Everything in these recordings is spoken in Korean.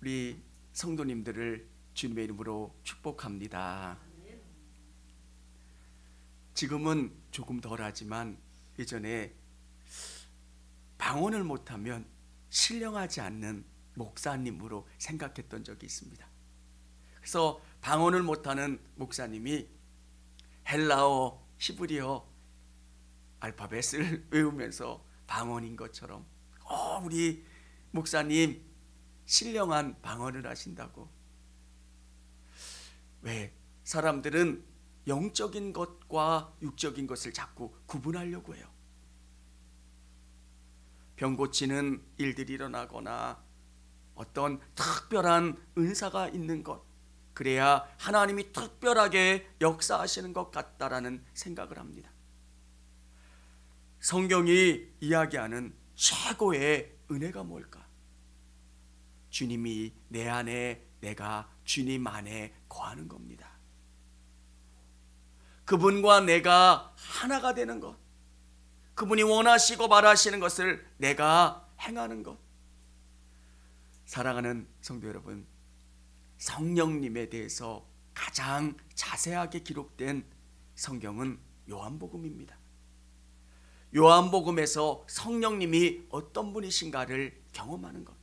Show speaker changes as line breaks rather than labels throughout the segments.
우리 성도님들을 주님의 이름으로 축복합니다. 지금은 조금 덜하지만 예전에 방언을 못하면 신령하지 않는 목사님으로 생각했던 적이 있습니다. 그래서 방언을 못하는 목사님이 헬라어, 히브리어 알파벳을 외우면서 방언인 것처럼 우리 목사님 신령한 방언을 하신다고. 왜? 사람들은 영적인 것과 육적인 것을 자꾸 구분하려고 해요. 병 고치는 일들이 일어나거나 어떤 특별한 은사가 있는 것, 그래야 하나님이 특별하게 역사하시는 것 같다라는 생각을 합니다. 성경이 이야기하는 최고의 은혜가 뭘까? 주님이 내 안에, 내가 주님 안에 거하는 겁니다. 그분과 내가 하나가 되는 것, 그분이 원하시고 바라시는 것을 내가 행하는 것. 사랑하는 성도 여러분, 성령님에 대해서 가장 자세하게 기록된 성경은 요한복음입니다. 요한복음에서 성령님이 어떤 분이신가를 경험하는 것.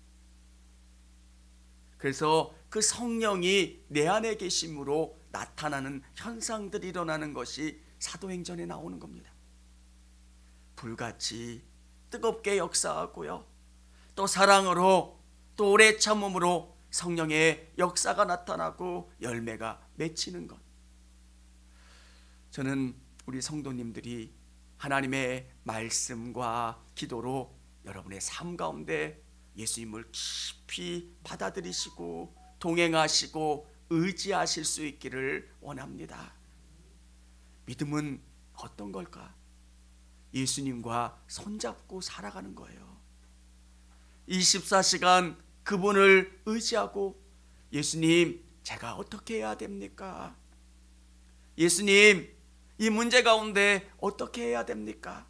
그래서 그 성령이 내 안에 계심으로 나타나는 현상들이 일어나는 것이 사도행전에 나오는 겁니다. 불같이 뜨겁게 역사하고요, 또 사랑으로, 또 오래 참음으로 성령의 역사가 나타나고 열매가 맺히는 것. 저는 우리 성도님들이 하나님의 말씀과 기도로 여러분의 삶 가운데 예수님을 깊이 받아들이시고 동행하시고 의지하실 수 있기를 원합니다. 믿음은 어떤 걸까? 예수님과 손잡고 살아가는 거예요. 24시간 그분을 의지하고, 예수님, 제가 어떻게 해야 됩니까? 예수님, 이 문제 가운데 어떻게 해야 됩니까?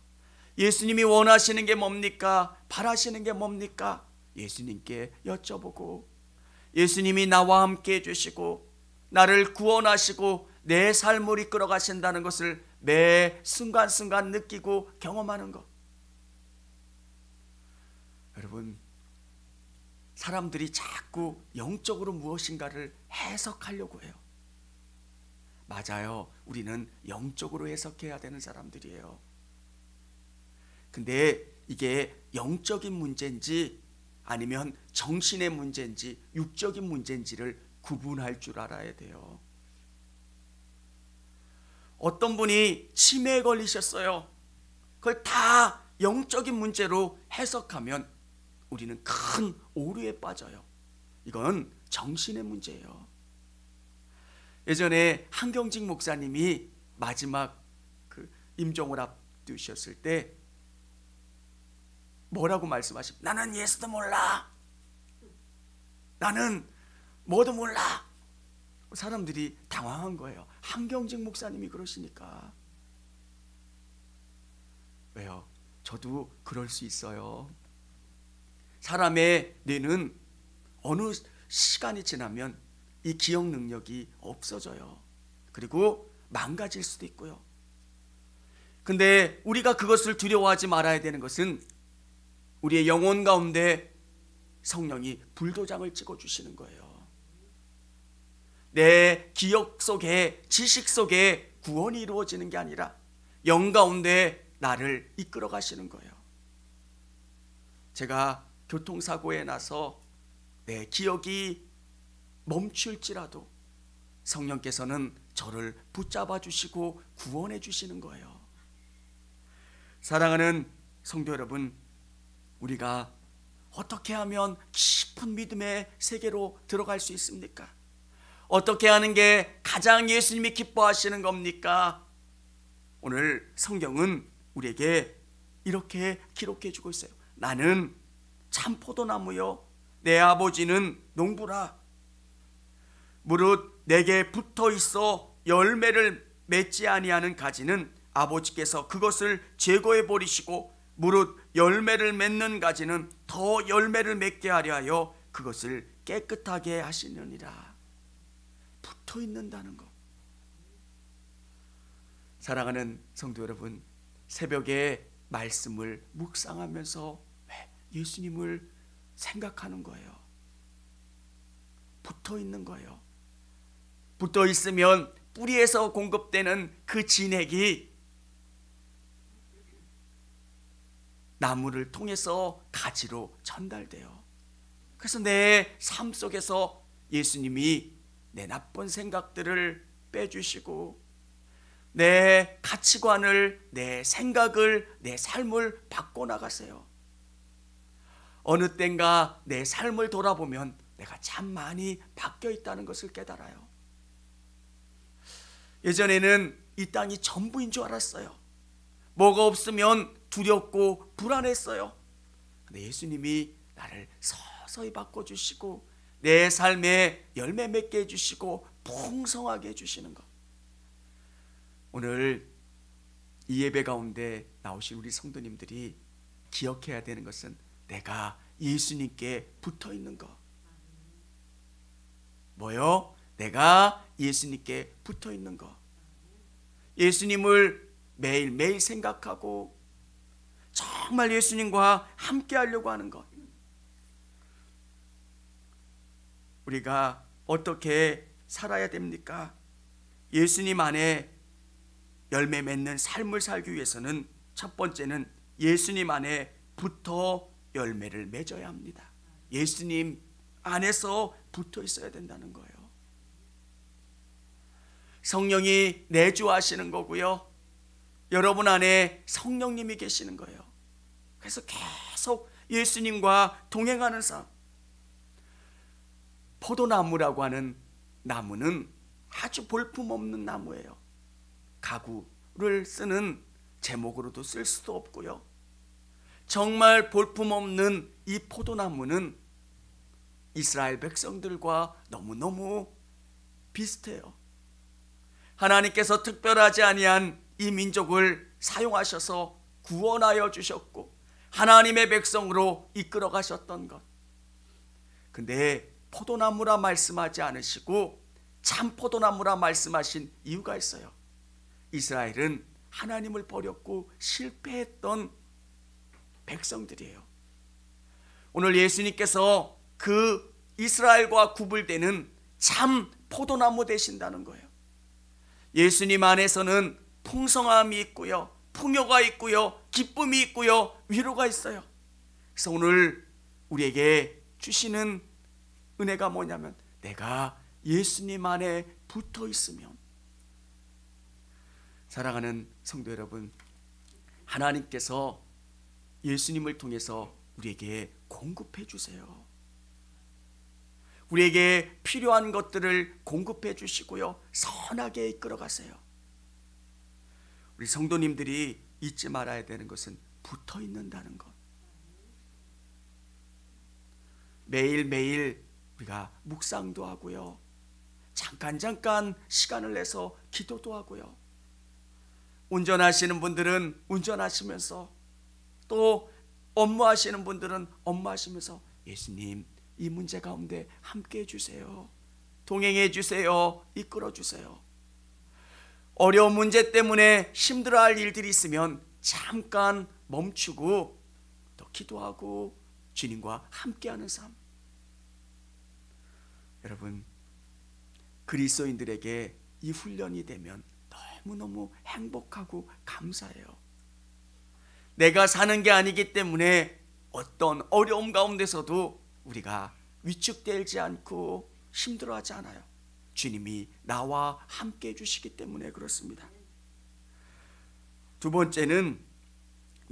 예수님이 원하시는 게 뭡니까? 바라시는 게 뭡니까? 예수님께 여쭤보고, 예수님이 나와 함께 해주시고 나를 구원하시고 내 삶을 이끌어 가신다는 것을 매 순간순간 느끼고 경험하는 것. 여러분, 사람들이 자꾸 영적으로 무엇인가를 해석하려고 해요. 맞아요. 우리는 영적으로 해석해야 되는 사람들이에요. 근데 이게 영적인 문제인지 아니면 정신의 문제인지 육적인 문제인지를 구분할 줄 알아야 돼요. 어떤 분이 치매에 걸리셨어요. 그걸 다 영적인 문제로 해석하면 우리는 큰 오류에 빠져요. 이건 정신의 문제예요. 예전에 한경직 목사님이 마지막 임종을 앞두셨을 때 뭐라고 말씀하십니까? 나는 예수도 몰라, 나는 뭐도 몰라. 사람들이 당황한 거예요. 한경직 목사님이 그러시니까. 왜요? 저도 그럴 수 있어요. 사람의 뇌는 어느 시간이 지나면 이 기억 능력이 없어져요. 그리고 망가질 수도 있고요. 근데 우리가 그것을 두려워하지 말아야 되는 것은 우리의 영혼 가운데 성령이 불도장을 찍어주시는 거예요. 내 기억 속에, 지식 속에 구원이 이루어지는 게 아니라 영 가운데 나를 이끌어 가시는 거예요. 제가 교통사고에 나서 내 기억이 멈출지라도 성령께서는 저를 붙잡아 주시고 구원해 주시는 거예요. 사랑하는 성도 여러분, 우리가 어떻게 하면 깊은 믿음의 세계로 들어갈 수 있습니까? 어떻게 하는 게 가장 예수님이 기뻐하시는 겁니까? 오늘 성경은 우리에게 이렇게 기록해 주고 있어요. 나는 참포도나무요, 내 아버지는 농부라. 무릇 내게 붙어 있어 열매를 맺지 아니하는 가지는 아버지께서 그것을 제거해 버리시고, 무릇 열매를 맺는 가지는 더 열매를 맺게 하려 하여 그것을 깨끗하게 하시느니라. 붙어 있는다는 것. 사랑하는 성도 여러분, 새벽에 말씀을 묵상하면서 예수님을 생각하는 거예요. 붙어 있는 거예요. 붙어 있으면 뿌리에서 공급되는 그 진액이 나무를 통해서 가지로 전달돼요. 그래서 내 삶 속에서 예수님이 내 나쁜 생각들을 빼주시고 내 가치관을, 내 생각을, 내 삶을 바꿔나가세요. 어느 땐가 내 삶을 돌아보면 내가 참 많이 바뀌어 있다는 것을 깨달아요. 예전에는 이 땅이 전부인 줄 알았어요. 뭐가 없으면 두렵고 불안했어요. 근데 예수님이 나를 서서히 바꿔주시고 내 삶에 열매 맺게 해주시고 풍성하게 해주시는 것. 오늘 이 예배 가운데 나오신 우리 성도님들이 기억해야 되는 것은 내가 예수님께 붙어 있는 것. 뭐요? 내가 예수님께 붙어 있는 것. 예수님을 매일매일 생각하고 정말 예수님과 함께 하려고 하는 것. 우리가 어떻게 살아야 됩니까? 예수님 안에 열매 맺는 삶을 살기 위해서는 첫 번째는 예수님 안에 붙어 열매를 맺어야 합니다. 예수님 안에서 붙어 있어야 된다는 거예요. 성령이 내주하시는 거고요. 여러분 안에 성령님이 계시는 거예요. 그래서 계속 예수님과 동행하는 삶. 포도나무라고 하는 나무는 아주 볼품없는 나무예요. 가구를 쓰는 제목으로도 쓸 수도 없고요. 정말 볼품없는 이 포도나무는 이스라엘 백성들과 너무너무 비슷해요. 하나님께서 특별하지 아니한 이 민족을 사용하셔서 구원하여 주셨고 하나님의 백성으로 이끌어 가셨던 것. 근데 포도나무라 말씀하지 않으시고 참 포도나무라 말씀하신 이유가 있어요. 이스라엘은 하나님을 버렸고 실패했던 백성들이에요. 오늘 예수님께서 그 이스라엘과 구분되는 참 포도나무 되신다는 거예요. 예수님 안에서는 풍성함이 있고요, 풍요가 있고요, 기쁨이 있고요, 위로가 있어요. 그래서 오늘 우리에게 주시는 은혜가 뭐냐면 내가 예수님 안에 붙어 있으면. 사랑하는 성도 여러분, 하나님께서 예수님을 통해서 우리에게 공급해 주세요. 우리에게 필요한 것들을 공급해 주시고요, 선하게 이끌어 가세요. 우리 성도님들이 잊지 말아야 되는 것은 붙어 있는다는 것. 매일매일 우리가 묵상도 하고요, 잠깐 시간을 내서 기도도 하고요. 운전하시는 분들은 운전하시면서, 또 업무하시는 분들은 업무하시면서 예수님, 이 문제 가운데 함께 해주세요, 동행해 주세요, 이끌어 주세요. 어려운 문제 때문에 힘들어할 일들이 있으면 잠깐 멈추고 또 기도하고 주님과 함께하는 삶. 여러분, 그리스도인들에게 이 훈련이 되면 너무너무 행복하고 감사해요. 내가 사는 게 아니기 때문에 어떤 어려움 가운데서도 우리가 위축되지 않고 힘들어하지 않아요. 주님이 나와 함께 해주시기 때문에 그렇습니다. 두 번째는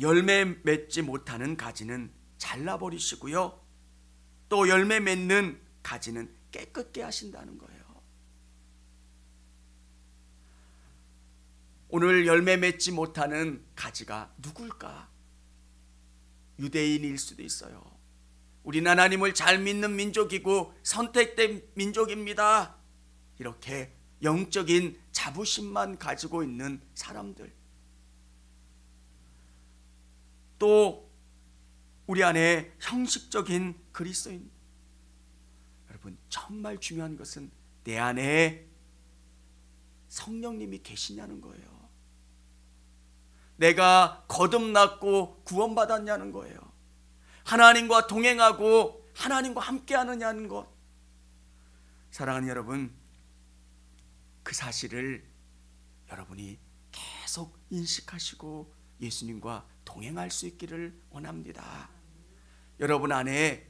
열매 맺지 못하는 가지는 잘라버리시고요, 또 열매 맺는 가지는 깨끗게 하신다는 거예요. 오늘 열매 맺지 못하는 가지가 누굴까? 유대인일 수도 있어요. 우리는 하나님을 잘 믿는 민족이고 선택된 민족입니다. 이렇게 영적인 자부심만 가지고 있는 사람들. 또 우리 안에 형식적인 그리스도인. 여러분, 정말 중요한 것은 내 안에 성령님이 계시냐는 거예요. 내가 거듭났고 구원받았냐는 거예요. 하나님과 동행하고 하나님과 함께 하느냐는 것. 사랑하는 여러분, 그 사실을 여러분이 계속 인식하시고 예수님과 동행할 수 있기를 원합니다. 여러분 안에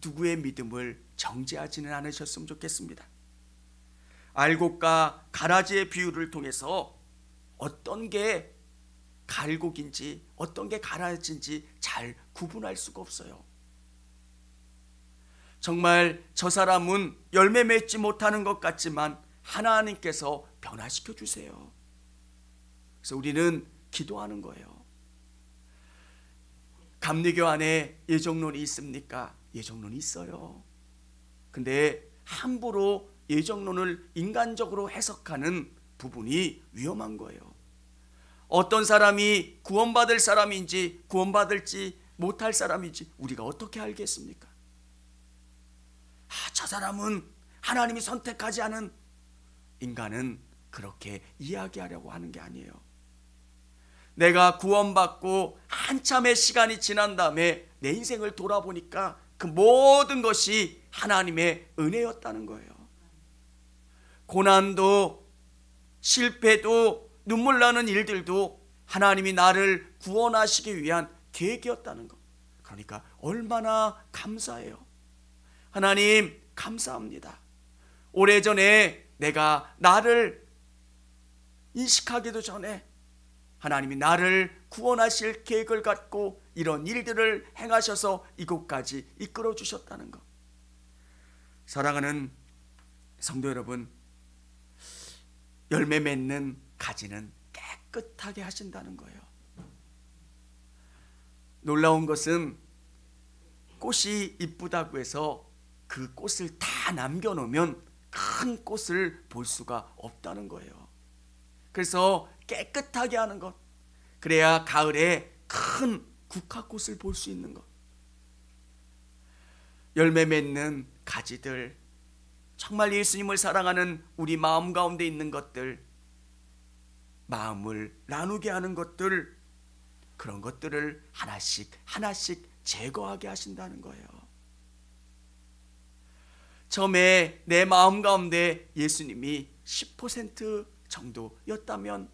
누구의 믿음을 정죄하지는 않으셨으면 좋겠습니다. 알곡과 가라지의 비유를 통해서 어떤 게 갈곡인지 어떤 게 가라지인지 잘 구분할 수가 없어요. 정말 저 사람은 열매 맺지 못하는 것 같지만 하나님께서 변화시켜 주세요. 그래서 우리는 기도하는 거예요. 감리교 안에 예정론이 있습니까? 예정론이 있어요. 근데 함부로 예정론을 인간적으로 해석하는 부분이 위험한 거예요. 어떤 사람이 구원받을 사람인지 구원받을지 못할 사람인지 우리가 어떻게 알겠습니까? 저 사람은 하나님이 선택하지 않은. 인간은 그렇게 이야기하려고 하는 게 아니에요. 내가 구원받고 한참의 시간이 지난 다음에 내 인생을 돌아보니까 그 모든 것이 하나님의 은혜였다는 거예요. 고난도 실패도 눈물 나는 일들도 하나님이 나를 구원하시기 위한 계획이었다는 것. 그러니까 얼마나 감사해요. 하나님 감사합니다. 오래전에 내가 나를 인식하기도 전에 하나님이 나를 구원하실 계획을 갖고 이런 일들을 행하셔서 이곳까지 이끌어 주셨다는 것. 사랑하는 성도 여러분, 열매 맺는 가지는 깨끗하게 하신다는 거예요. 놀라운 것은 꽃이 이쁘다고 해서 그 꽃을 다 남겨놓으면 큰 꽃을 볼 수가 없다는 거예요. 그래서 깨끗하게 하는 것, 그래야 가을에 큰 국화꽃을 볼 수 있는 것. 열매 맺는 가지들, 정말 예수님을 사랑하는 우리 마음 가운데 있는 것들, 마음을 나누게 하는 것들, 그런 것들을 하나씩 하나씩 제거하게 하신다는 거예요. 처음에 내 마음 가운데 예수님이 10% 정도였다면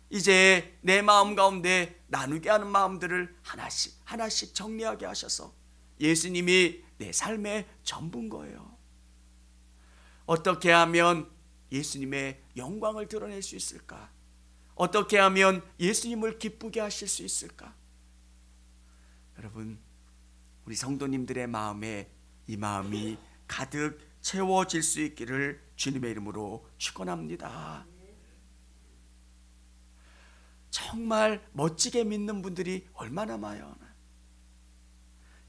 이제 내 마음 가운데 나누게 하는 마음들을 하나씩 하나씩 정리하게 하셔서 예수님이 내 삶의 전부인 거예요. 어떻게 하면 예수님의 영광을 드러낼 수 있을까? 어떻게 하면 예수님을 기쁘게 하실 수 있을까? 여러분, 우리 성도님들의 마음에 이 마음이 가득 채워질 수 있기를 주님의 이름으로 축원합니다. 정말 멋지게 믿는 분들이 얼마나 많아요.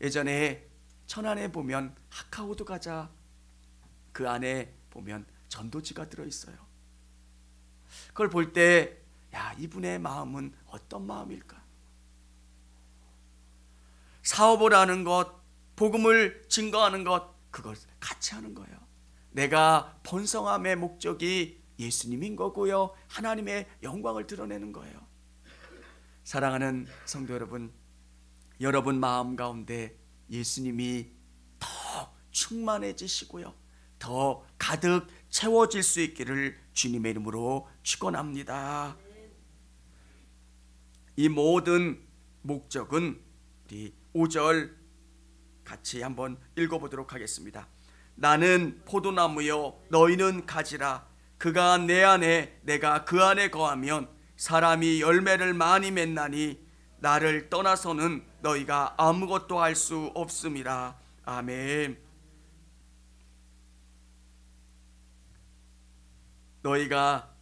예전에 천안에 보면 하카오도 가자, 그 안에 보면 전도지가 들어있어요. 그걸 볼 때 이분의 마음은 어떤 마음일까? 사업을 하는 것, 복음을 증거하는 것, 그걸 같이 하는 거예요. 내가 번성함의 목적이 예수님인 거고요, 하나님의 영광을 드러내는 거예요. 사랑하는 성도 여러분, 여러분 마음 가운데 예수님이 더 충만해지시고요, 더 가득 채워질 수 있기를 주님의 이름으로 축원합니다. 이 모든 목적은 우리 5절 같이 한번 읽어보도록 하겠습니다. 나는 포도나무요 너희는 가지라. 그가 내 안에 내가 그 안에 거하면 사람이 열매를 많이 맺나니 나를 떠나서는 너희가 아무것도 할 수 없음이라. 아멘. 너희가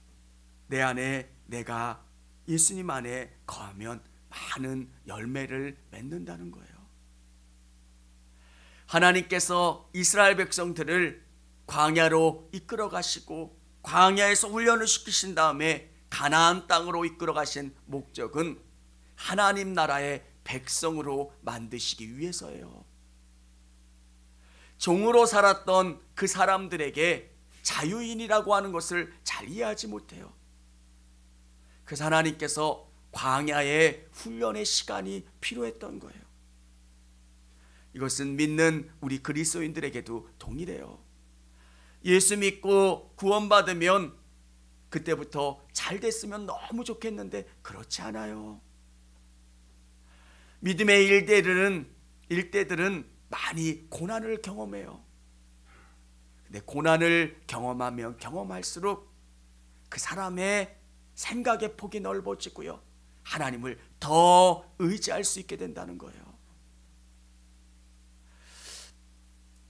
내 안에 내가 예수님 안에 거하면 많은 열매를 맺는다는 거예요. 하나님께서 이스라엘 백성들을 광야로 이끌어 가시고 광야에서 훈련을 시키신 다음에 가나안 땅으로 이끌어 가신 목적은 하나님 나라의 백성으로 만드시기 위해서예요. 종으로 살았던 그 사람들에게 자유인이라고 하는 것을 잘 이해하지 못해요. 그래서 하나님께서 광야의 훈련의 시간이 필요했던 거예요. 이것은 믿는 우리 그리스도인들에게도 동일해요. 예수 믿고 구원받으면 그때부터 잘 됐으면 너무 좋겠는데 그렇지 않아요. 믿음의 일대들은 많이 고난을 경험해요. 근데 고난을 경험하면 경험할수록 그 사람의 생각의 폭이 넓어지고요, 하나님을 더 의지할 수 있게 된다는 거예요.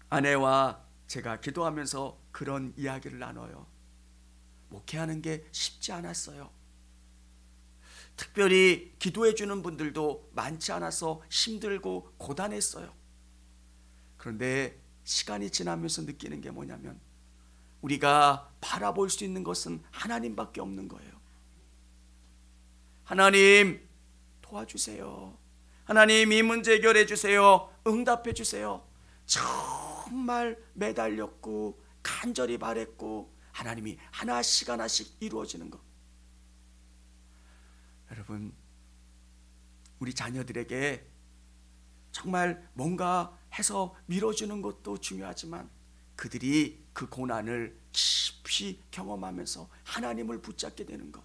아내와 제가 기도하면서 그런 이야기를 나눠요. 목회하는 게 쉽지 않았어요. 특별히 기도해 주는 분들도 많지 않아서 힘들고 고단했어요. 그런데 시간이 지나면서 느끼는 게 뭐냐면 우리가 바라볼 수 있는 것은 하나님밖에 없는 거예요. 하나님 도와주세요. 하나님 이 문제 해결해 주세요. 응답해 주세요. 정말 매달렸고 간절히 바랬고 하나님이 하나씩 하나씩 이루어지는 것. 여러분, 우리 자녀들에게 정말 뭔가 해서 밀어주는 것도 중요하지만 그들이 그 고난을 깊이 경험하면서 하나님을 붙잡게 되는 것.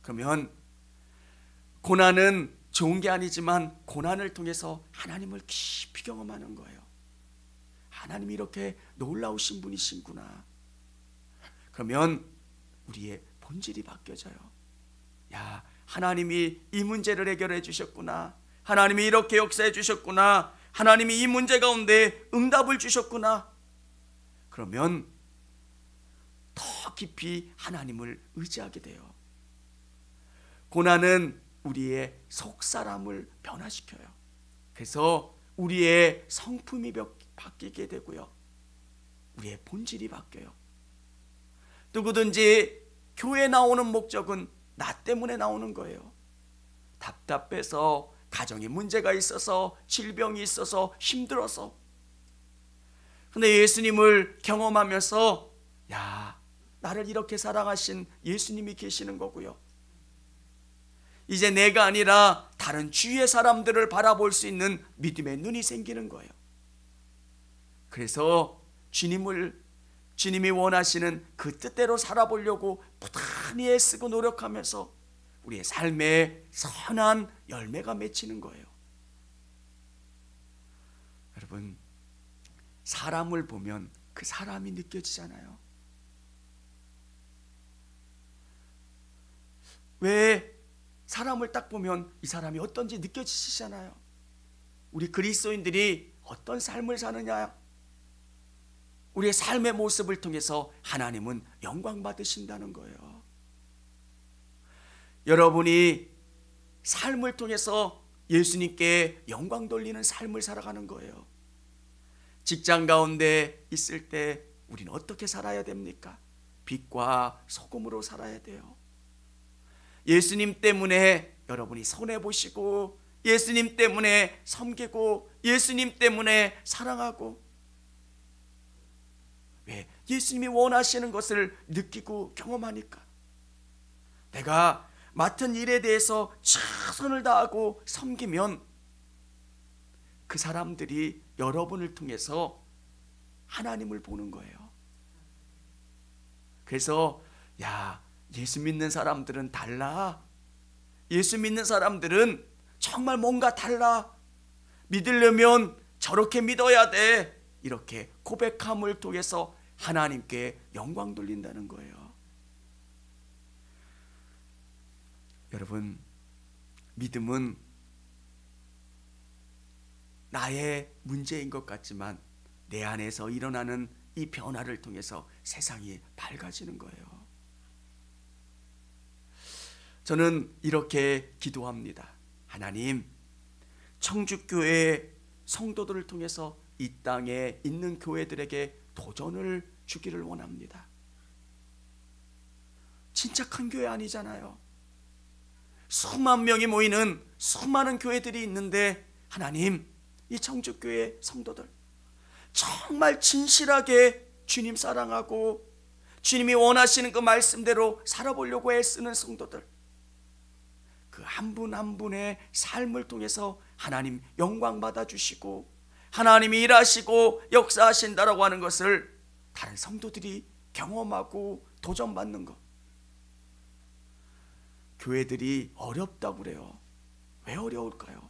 그러면 고난은 좋은 게 아니지만 고난을 통해서 하나님을 깊이 경험하는 거예요. 하나님이 이렇게 놀라우신 분이신구나. 그러면 우리의 본질이 바뀌어져요. 야, 하나님이 이 문제를 해결해 주셨구나. 하나님이 이렇게 역사해 주셨구나. 하나님이 이 문제 가운데 응답을 주셨구나. 그러면 더 깊이 하나님을 의지하게 돼요. 고난은 우리의 속사람을 변화시켜요. 그래서 우리의 성품이 바뀌게 되고요, 우리의 본질이 바뀌어요. 누구든지 교회 나오는 목적은 나 때문에 나오는 거예요. 답답해서, 가정에 문제가 있어서, 질병이 있어서, 힘들어서. 근데 예수님을 경험하면서 야, 나를 이렇게 사랑하신 예수님이 계시는 거고요, 이제 내가 아니라 다른 주위의 사람들을 바라볼 수 있는 믿음의 눈이 생기는 거예요. 그래서 주님이 원하시는 그 뜻대로 살아보려고 부단히 애쓰고 노력하면서 우리의 삶에 선한 열매가 맺히는 거예요. 여러분, 사람을 보면 그 사람이 느껴지잖아요. 왜 사람을 딱 보면 이 사람이 어떤지 느껴지시잖아요. 우리 그리스도인들이 어떤 삶을 사느냐, 우리의 삶의 모습을 통해서 하나님은 영광 받으신다는 거예요. 여러분이 삶을 통해서 예수님께 영광 돌리는 삶을 살아가는 거예요. 직장 가운데 있을 때 우리는 어떻게 살아야 됩니까? 빛과 소금으로 살아야 돼요. 예수님 때문에 여러분이 손해보시고, 예수님 때문에 섬기고, 예수님 때문에 사랑하고, 왜? 예수님이 원하시는 것을 느끼고 경험하니까. 내가 맡은 일에 대해서 최선을 다하고 섬기면 그 사람들이 여러분을 통해서 하나님을 보는 거예요. 그래서 야, 예수 믿는 사람들은 달라. 예수 믿는 사람들은 정말 뭔가 달라. 믿으려면 저렇게 믿어야 돼. 이렇게 고백함을 통해서 하나님께 영광 돌린다는 거예요. 여러분, 믿음은 나의 문제인 것 같지만 내 안에서 일어나는 이 변화를 통해서 세상이 밝아지는 거예요. 저는 이렇게 기도합니다. 하나님, 청주교회 성도들을 통해서 이 땅에 있는 교회들에게 도전을 주기를 원합니다. 진짜 큰 교회 아니잖아요. 수만 명이 모이는 수많은 교회들이 있는데 하나님, 이 청주교회 성도들 정말 진실하게 주님 사랑하고 주님이 원하시는 그 말씀대로 살아보려고 애쓰는 성도들, 그 한 분 한 분의 삶을 통해서 하나님 영광 받아주시고 하나님이 일하시고 역사하신다라고 하는 것을 다른 성도들이 경험하고 도전받는 것. 교회들이 어렵다고 그래요. 왜 어려울까요?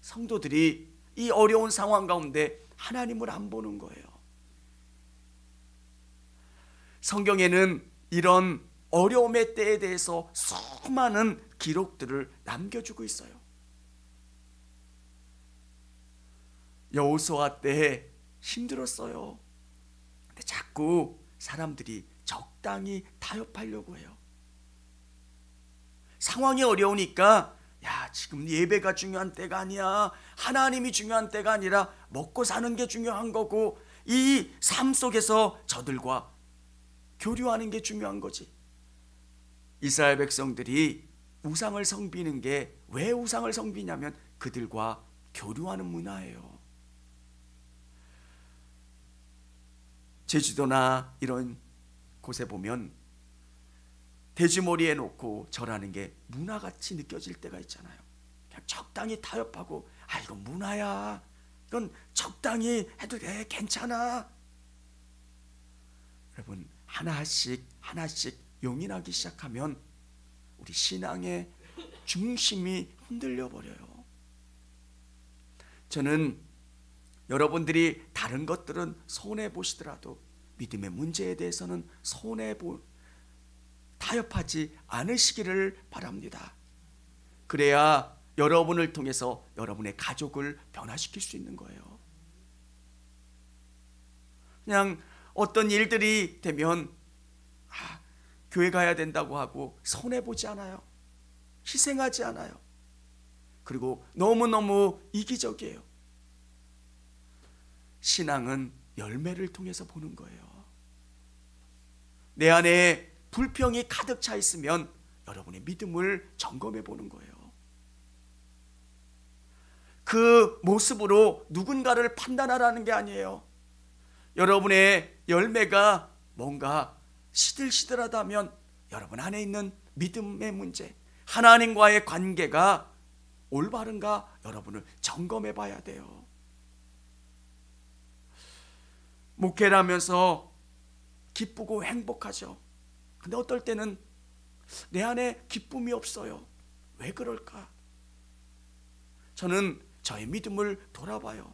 성도들이 이 어려운 상황 가운데 하나님을 안 보는 거예요. 성경에는 이런 어려움의 때에 대해서 수많은 기록들을 남겨주고 있어요. 여호수아 때 힘들었어요. 근데 자꾸 사람들이 적당히 타협하려고 해요. 상황이 어려우니까 야, 지금 예배가 중요한 때가 아니야. 하나님이 중요한 때가 아니라 먹고 사는 게 중요한 거고 이 삶 속에서 저들과 교류하는 게 중요한 거지. 이스라엘 백성들이 우상을 섬기는 게 왜 우상을 섬기냐면 그들과 교류하는 문화예요. 제주도나 이런 곳에 보면 돼지머리에 놓고 절하는 게 문화같이 느껴질 때가 있잖아요. 그냥 적당히 타협하고 아, 이건 문화야, 이건 적당히 해도 돼, 괜찮아. 여러분, 하나씩 하나씩 용인하기 시작하면 우리 신앙의 중심이 흔들려 버려요. 저는 여러분들이 다른 것들은 손해 보시더라도 믿음의 문제에 대해서는 타협하지 않으시기를 바랍니다. 그래야 여러분을 통해서 여러분의 가족을 변화시킬 수 있는 거예요. 그냥 어떤 일들이 되면 교회 가야 된다고 하고 손해보지 않아요. 희생하지 않아요. 그리고 너무너무 이기적이에요. 신앙은 열매를 통해서 보는 거예요. 내 안에 불평이 가득 차 있으면 여러분의 믿음을 점검해 보는 거예요. 그 모습으로 누군가를 판단하라는 게 아니에요. 여러분의 열매가 뭔가 시들시들하다면 여러분 안에 있는 믿음의 문제, 하나님과의 관계가 올바른가 여러분을 점검해 봐야 돼요. 목회를 하면서 기쁘고 행복하죠. 근데 어떨 때는 내 안에 기쁨이 없어요. 왜 그럴까? 저는 저의 믿음을 돌아봐요.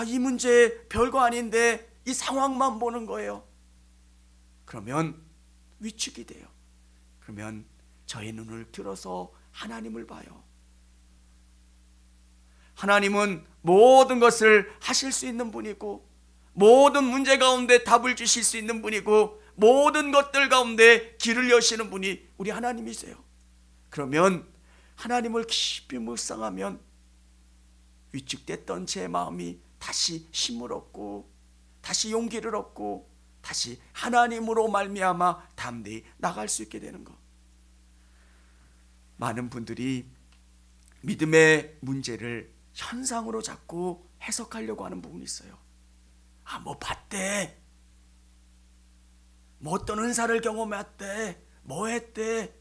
이 문제 별거 아닌데 이 상황만 보는 거예요. 그러면 위축이 돼요. 그러면 저의 눈을 들어서 하나님을 봐요. 하나님은 모든 것을 하실 수 있는 분이고 모든 문제 가운데 답을 주실 수 있는 분이고 모든 것들 가운데 길을 여시는 분이 우리 하나님이세요. 그러면 하나님을 깊이 묵상하면 위축됐던 제 마음이 다시 힘을 얻고 다시 용기를 얻고 다시 하나님으로 말미암아 담대히 나갈 수 있게 되는 것. 많은 분들이 믿음의 문제를 현상으로 자꾸 해석하려고 하는 부분이 있어요. 뭐 봤대, 뭐 어떤 은사를 경험했대, 뭐 했대.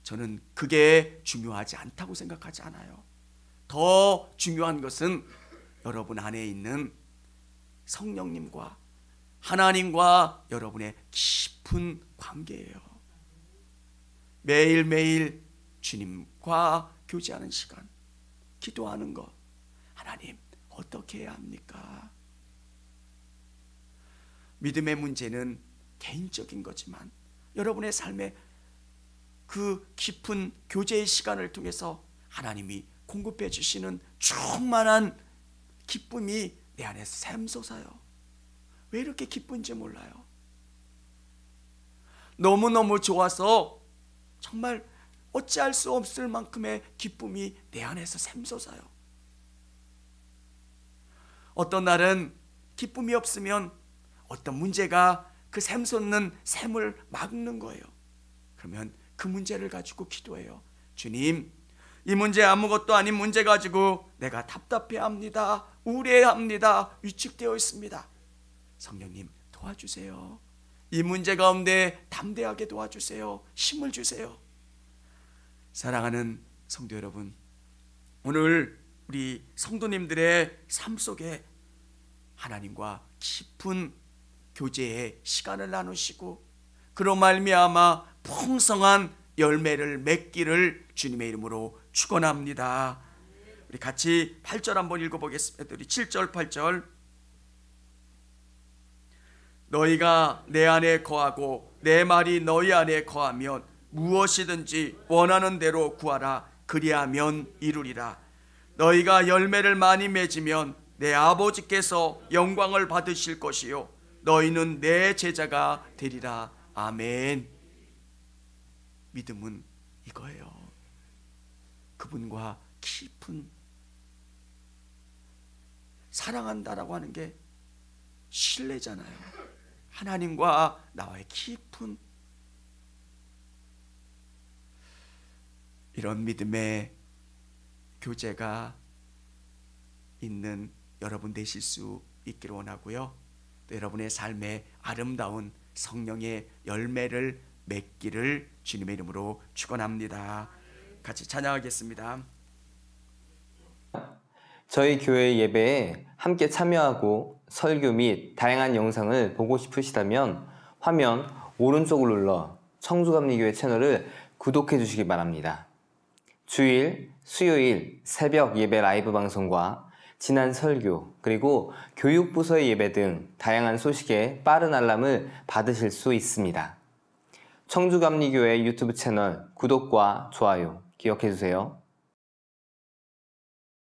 저는 그게 중요하지 않다고 생각하지 않아요. 더 중요한 것은 여러분 안에 있는 성령님과 하나님과 여러분의 깊은 관계예요. 매일매일 주님과 교제하는 시간, 기도하는 것. 하나님, 어떻게 해야 합니까? 믿음의 문제는 개인적인 거지만 여러분의 삶에 그 깊은 교제의 시간을 통해서 하나님이 공급해 주시는 충만한 기쁨이 내 안에 샘솟아요. 왜 이렇게 기쁜지 몰라요. 너무너무 좋아서 정말 어찌할 수 없을 만큼의 기쁨이 내 안에서 샘솟아요. 어떤 날은 기쁨이 없으면 어떤 문제가 그 샘솟는 샘을 막는 거예요. 그러면 그 문제를 가지고 기도해요. 주님, 이 문제 아무것도 아닌 문제 가지고 내가 답답해합니다. 우울해합니다. 위축되어 있습니다. 성령님 도와주세요. 이 문제 가운데 담대하게 도와주세요. 힘을 주세요. 사랑하는 성도 여러분, 오늘 우리 성도님들의 삶 속에 하나님과 깊은 교제의 시간을 나누시고 그로 말미암아 풍성한 열매를 맺기를 주님의 이름으로 축원합니다. 우리 같이 8절 한번 읽어보겠습니다. 우리 7절 8절. 너희가 내 안에 거하고 내 말이 너희 안에 거하면 무엇이든지 원하는 대로 구하라. 그리하면 이루리라. 너희가 열매를 많이 맺으면 내 아버지께서 영광을 받으실 것이요 너희는 내 제자가 되리라. 아멘. 믿음은 이거예요. 그분과 깊은 사랑한다라고 하는 게 신뢰잖아요. 하나님과 나와의 깊은 이런 믿음의 교제가 있는 여러분 되실 수 있기를 원하고요. 또 여러분의 삶에 아름다운 성령의 열매를 맺기를 주님의 이름으로 축원합니다. 같이 찬양하겠습니다.
저희 교회 예배에 함께 참여하고 설교 및 다양한 영상을 보고 싶으시다면 화면 오른쪽을 눌러 청주감리교회 채널을 구독해 주시기 바랍니다. 주일, 수요일 새벽 예배 라이브 방송과 지난 설교, 그리고 교육부서의 예배 등 다양한 소식에 빠른 알람을 받으실 수 있습니다. 청주감리교회 유튜브 채널 구독과 좋아요 기억해 주세요.